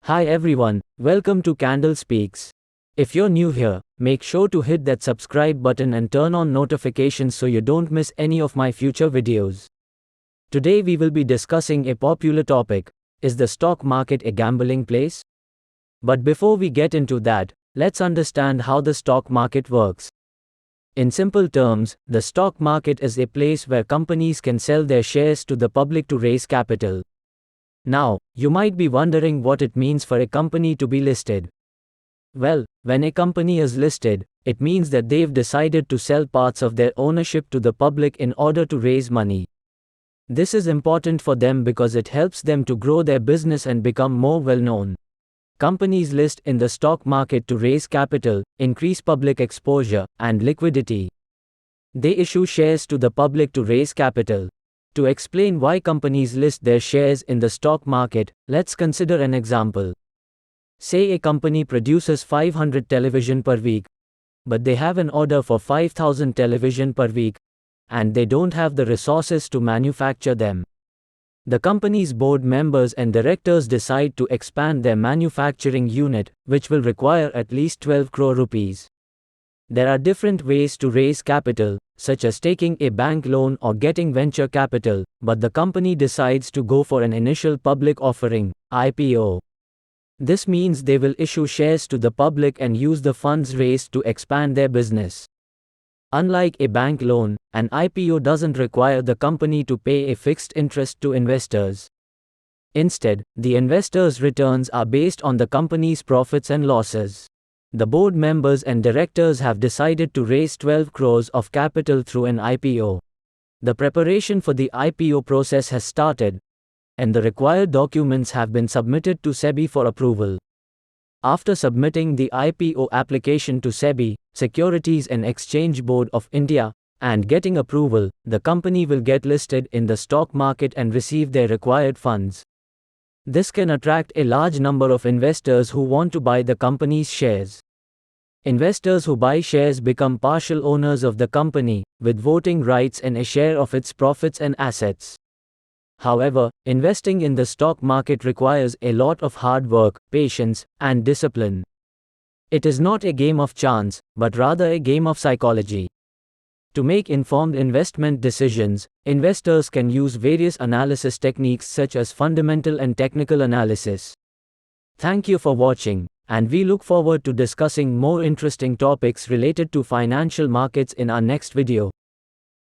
Hi everyone, welcome to Candle Speaks. If you're new here, make sure to hit that subscribe button and turn on notifications so you don't miss any of my future videos. Today we will be discussing a popular topic: is the stock market a gambling place? But before we get into that, let's understand how the stock market works. In simple terms, the stock market is a place where companies can sell their shares to the public to raise capital. Now, you might be wondering what it means for a company to be listed. Well, when a company is listed, it means that they've decided to sell parts of their ownership to the public in order to raise money. This is important for them because it helps them to grow their business and become more well-known. Companies list in the stock market to raise capital, increase public exposure, and liquidity. They issue shares to the public to raise capital. To explain why companies list their shares in the stock market, let's consider an example. Say a company produces 500 television per week, but they have an order for 5,000 television per week, and they don't have the resources to manufacture them. The company's board members and directors decide to expand their manufacturing unit, which will require at least 12 crore rupees. There are different ways to raise capital, such as taking a bank loan or getting venture capital, but the company decides to go for an initial public offering, IPO. This means they will issue shares to the public and use the funds raised to expand their business. Unlike a bank loan, an IPO doesn't require the company to pay a fixed interest to investors. Instead, the investors' returns are based on the company's profits and losses. The board members and directors have decided to raise 12 crores of capital through an IPO. The preparation for the IPO process has started, and the required documents have been submitted to SEBI for approval. After submitting the IPO application to SEBI, Securities and Exchange Board of India, and getting approval, the company will get listed in the stock market and receive their required funds. This can attract a large number of investors who want to buy the company's shares. Investors who buy shares become partial owners of the company, with voting rights and a share of its profits and assets. However, investing in the stock market requires a lot of hard work, patience, and discipline. It is not a game of chance, but rather a game of psychology. To make informed investment decisions, investors can use various analysis techniques such as fundamental and technical analysis. Thank you for watching, and we look forward to discussing more interesting topics related to financial markets in our next video.